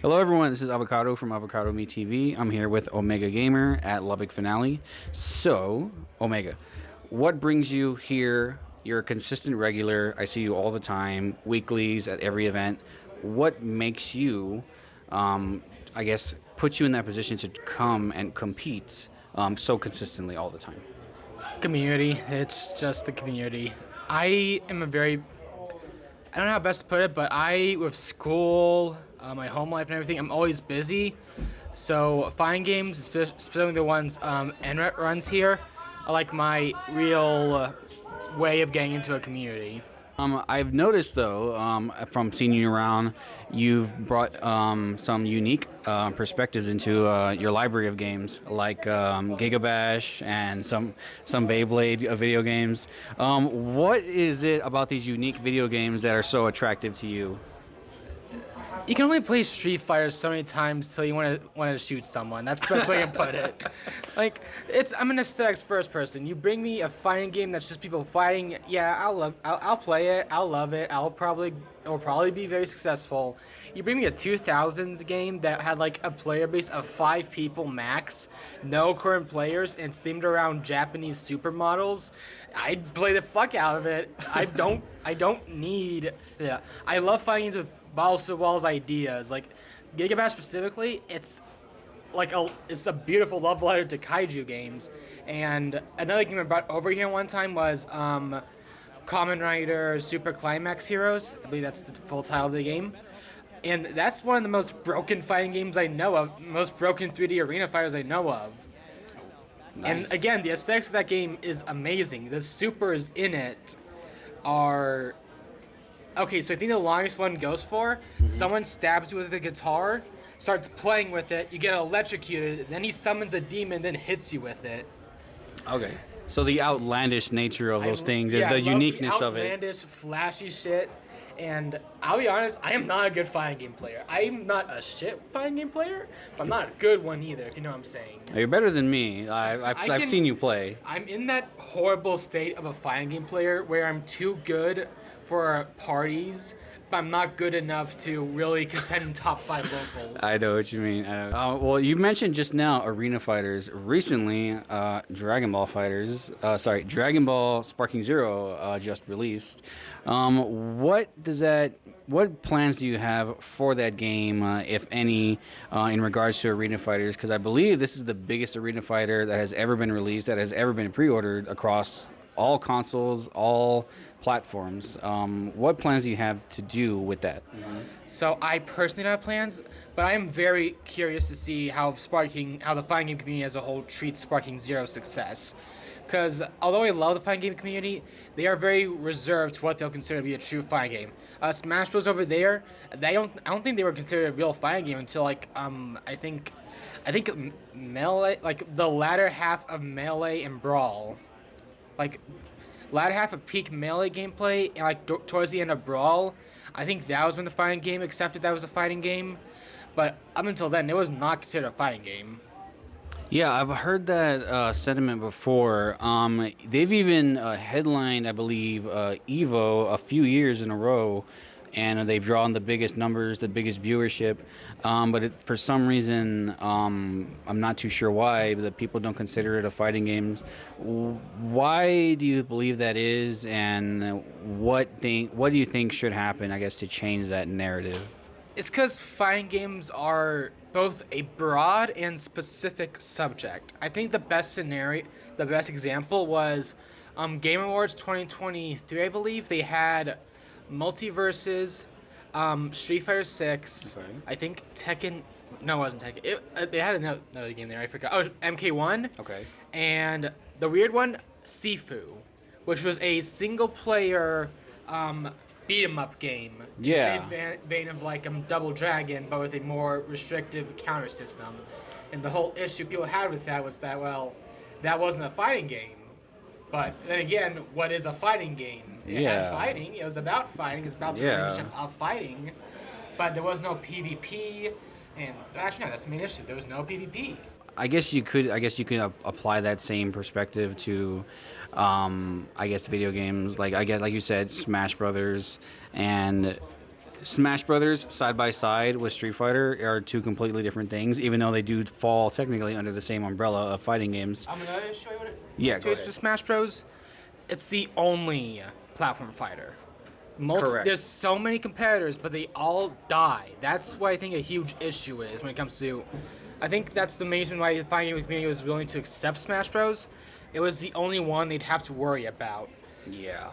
Hello, everyone. This is Avocado from Avocado Me TV. I'm here with OmegaGamer at Lubbock Finale. So, Omega, what brings you here? You're a consistent regular. I see you all the time, weeklies at every event. What makes you, I guess, put you in that position to come and compete so consistently all the time? Community. It's just the community. I am a very, I don't know how best to put it, but with school, my home life and everything, I'm always busy. So fine games, especially the ones NRET runs here, are like my real way of getting into a community. I've noticed though, from seeing you around, you've brought some unique perspectives into your library of games, like Gigabash and some Beyblade video games. What is it about these unique video games that are so attractive to you? You can only play Street Fighter so many times till you want to shoot someone. That's the best way to put it. Like I'm an aesthetics first person. You bring me a fighting game that's just people fighting. Yeah, I'll play it. I'll love it. It'll probably be very successful. You bring me a 2000s game that had like a player base of 5 people max, no current players, and it's themed around Japanese supermodels. I'd play the fuck out of it. I don't need. Yeah, I love fighting games with balls to walls ideas. Like Gigabash specifically, it's a beautiful love letter to kaiju games. And another game I brought over here one time was Kamen Rider Super Climax Heroes. I believe that's the full title of the game. And that's one of the most broken fighting games I know of, most broken 3D arena fighters I know of. Nice. And again, the aesthetics of that game is amazing. The supers in it are... Okay, so I think the longest one goes for someone stabs you with a guitar, starts playing with it, you get electrocuted, then he summons a demon, then hits you with it. Okay. So the outlandish nature of those things, the uniqueness of it. Outlandish, flashy shit. And I'll be honest, I am not a good fighting game player. I'm not a shit fighting game player, but I'm not a good one either, if you know what I'm saying. You're better than me. I've seen you play. I'm in that horrible state of a fighting game player where I'm too good for parties, but I'm not good enough to really contend in top 5 locals. I know what you mean. Well, you mentioned just now arena fighters. Recently, Dragon Ball Sparking Zero just released. What plans do you have for that game, if any, in regards to arena fighters? Because I believe this is the biggest arena fighter that has ever been released, that has ever been pre-ordered across all consoles, all platforms. What plans do you have to do with that? So I personally don't have plans, but I am very curious to see how the fighting game community as a whole treats Sparking Zero's success. Because although I love the fighting game community, they are very reserved to what they'll consider to be a true fighting game. Smash Bros over there, I don't think they were considered a real fighting game until I think Melee, like the latter half of Melee and Brawl. Like, latter half of peak Melee gameplay and like towards the end of Brawl, I think that was when the fighting game accepted that was a fighting game. But up until then, it was not considered a fighting game. Yeah, I've heard that sentiment before. They've even headlined, I believe, Evo a few years in a row, and they've drawn the biggest numbers, the biggest viewership. But for some reason, I'm not too sure why, but people don't consider it a fighting game. Why do you believe that is, and what do you think should happen, I guess, to change that narrative? It's because fighting games are both a broad and specific subject. I think the best example was Game Awards 2023, I believe. They had Multiverses, Street Fighter 6, Okay. I think Tekken. No, it wasn't Tekken. They had another game there. I forgot. Oh, MK1. Okay. And the weird one, Sifu, which was a single-player beat 'em up game. Yeah. Same vein of like Double Dragon, but with a more restrictive counter system. And the whole issue people had with that was that, well, that wasn't a fighting game. But then again, what is a fighting game? It had fighting. It was about fighting. It was about the rendition of fighting. But there was no PvP. And actually, no, that's the main issue. There was no PvP. I guess you could apply that same perspective to, I guess, video games. Like you said, Smash Brothers, and Smash Brothers side by side with Street Fighter are two completely different things, even though they do fall technically under the same umbrella of fighting games. I'm gonna show you what it Yeah, go is ahead. for Smash Bros. It's the only platform fighter. Correct. There's so many competitors, but they all die. That's what I think a huge issue is when it comes to. I think that's the main reason why the fighting game community was willing to accept Smash Bros. It was the only one they'd have to worry about. Yeah.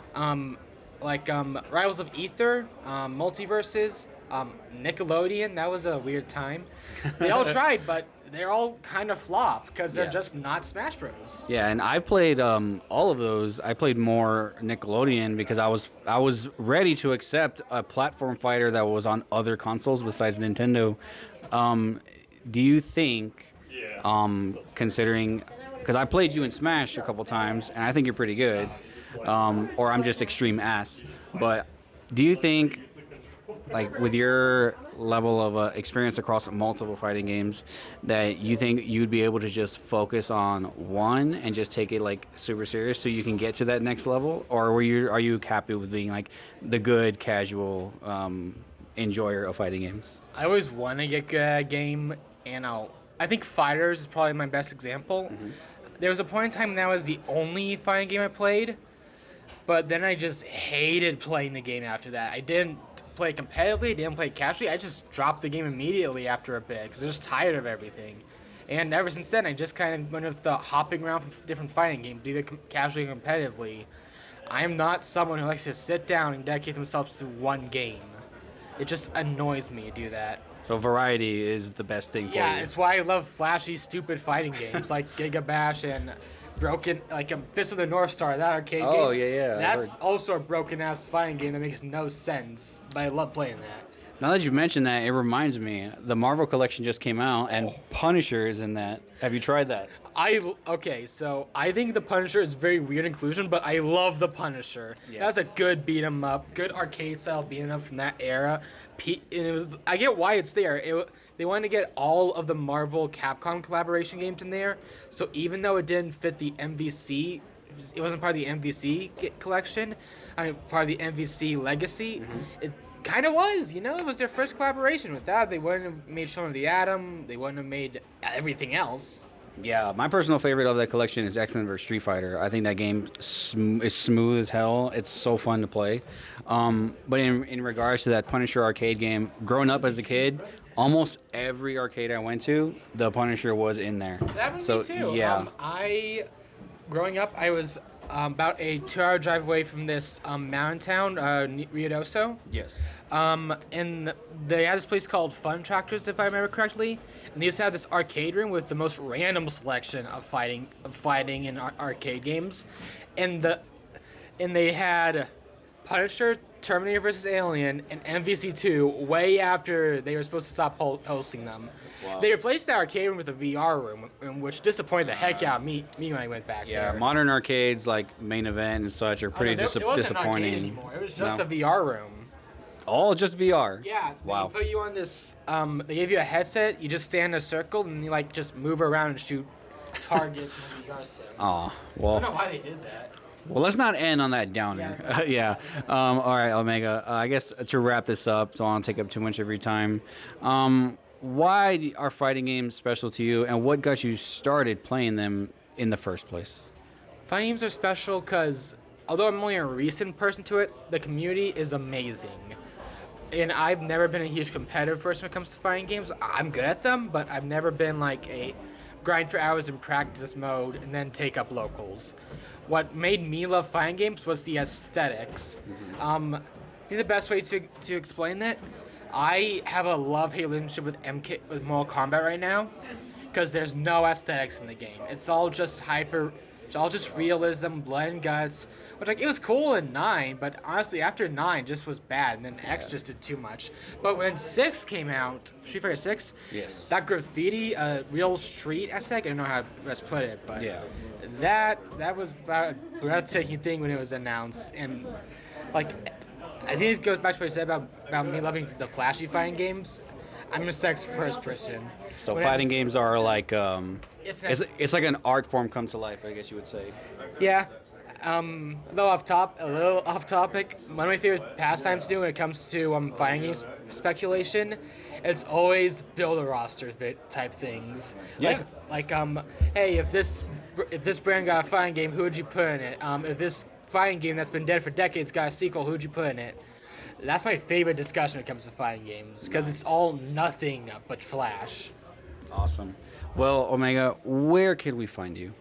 Rivals of Ether, Multiverses, Nickelodeon. That was a weird time. They all tried, but they're all kind of flop because they're Yeah. just not Smash Bros. Yeah, and I played all of those. I played more Nickelodeon because I was ready to accept a platform fighter that was on other consoles besides Nintendo. Do you think, considering, because I played you in Smash a couple times, and I think you're pretty good, or I'm just extreme ass, but do you think, like with your level of experience across multiple fighting games, that you think you'd be able to just focus on one and just take it like super serious so you can get to that next level, or are you happy with being like the good casual enjoyer of fighting games? I always want to get good at a game, and I think Fighters is probably my best example. Mm-hmm. There was a point in time that was the only fighting game I played, but then I just hated playing the game after that. I didn't play competitively, didn't play casually. I just dropped the game immediately after a bit because I was just tired of everything. And ever since then, I just kind of went with the hopping around from different fighting games, either casually or competitively. I am not someone who likes to sit down and dedicate themselves to one game. It just annoys me to do that. So variety is the best thing for you. Yeah, it's why I love flashy, stupid fighting games like Giga Bash and Fist of the North Star, that arcade game. Oh, yeah. That's also a broken-ass fighting game that makes no sense, but I love playing that. Now that you mentioned that, it reminds me, the Marvel collection just came out, and Punisher is in that. Have you tried that? So I think the Punisher is very weird inclusion, but I love the Punisher. Yes. That's a good beat 'em up, good arcade style beat 'em up from that era. I get why it's there. They wanted to get all of the Marvel Capcom collaboration games in there. So even though it didn't fit the MVC, it wasn't part of the MVC collection. Part of the MVC legacy. It kind of was, it was their first collaboration. With that, they wouldn't have made Shaun of the Atom. They wouldn't have made everything else. Yeah, my personal favorite of that collection is X-Men vs. Street Fighter. I think that game is smooth as hell. It's so fun to play. But in regards to that Punisher arcade game, growing up as a kid, almost every arcade I went to, the Punisher was in there. That was So me too. yeah, Growing up, I was about a 2-hour drive away from this mountain town, Ruidoso. yes. And they had this place called Fun Tractors, if I remember correctly. And they used to have this arcade room with the most random selection of fighting in arcade games. And they had Punisher, Terminator vs. Alien, and MVC2 way after they were supposed to stop hosting them. Wow. They replaced the arcade room with a VR room, which disappointed the heck out of me when I went back Yeah, there. modern arcades like Main Event and such are pretty It wasn't an arcade disappointing. anymore. It was just No. a VR room. All just VR. Yeah. Wow. They put you on this. They gave you a headset. You just stand in a circle and you just move around and shoot targets in the VR sim. Aw, I well. don't know why they did that. Well, let's not end on that downer. Yeah. All right, Omega. I guess to wrap this up, so I don't take up too much of your time. Why are fighting games special to you, and what got you started playing them in the first place? Fighting games are special because, although I'm only a recent person to it, the community is amazing. And I've never been a huge competitive person when it comes to fighting games. I'm good at them, but I've never been like a grind for hours in practice mode and then take up locals. What made me love fighting games was the aesthetics. I think the best way to explain that, I have a love-hate relationship with Mortal Kombat right now, because there's no aesthetics in the game. It's all just realism, blood and guts. Which it was cool in 9, but honestly after 9 just was bad, and then X just did too much. But when 6 came out, Street Fighter 6, Yes. that graffiti, real street aesthetic, I don't know how to best put it, but Yeah. that was a breathtaking thing when it was announced. And I think it goes back to what I said about me loving the flashy fighting games. I'm a sex first person. So When fighting games are like It's it's like an art form come to life, I guess you would say. Yeah, Though a little off topic, one of my favorite pastimes to do when it comes to fighting games speculation, it's always build a roster type things. Yeah. Hey, if this brand got a fighting game, who would you put in it? If this fighting game that's been dead for decades got a sequel, who would you put in it? That's my favorite discussion when it comes to fighting games because it's all nothing but Flash. Awesome. Well, Omega, where can we find you?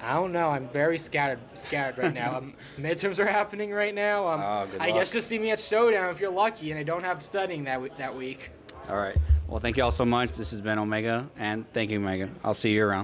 I don't know. I'm very scattered right now. Midterms are happening right now. Good I luck. guess just see me at Showdown if you're lucky, and I don't have studying that week. All right. Well, thank you all so much. This has been Omega, and thank you, Omega. I'll see you around.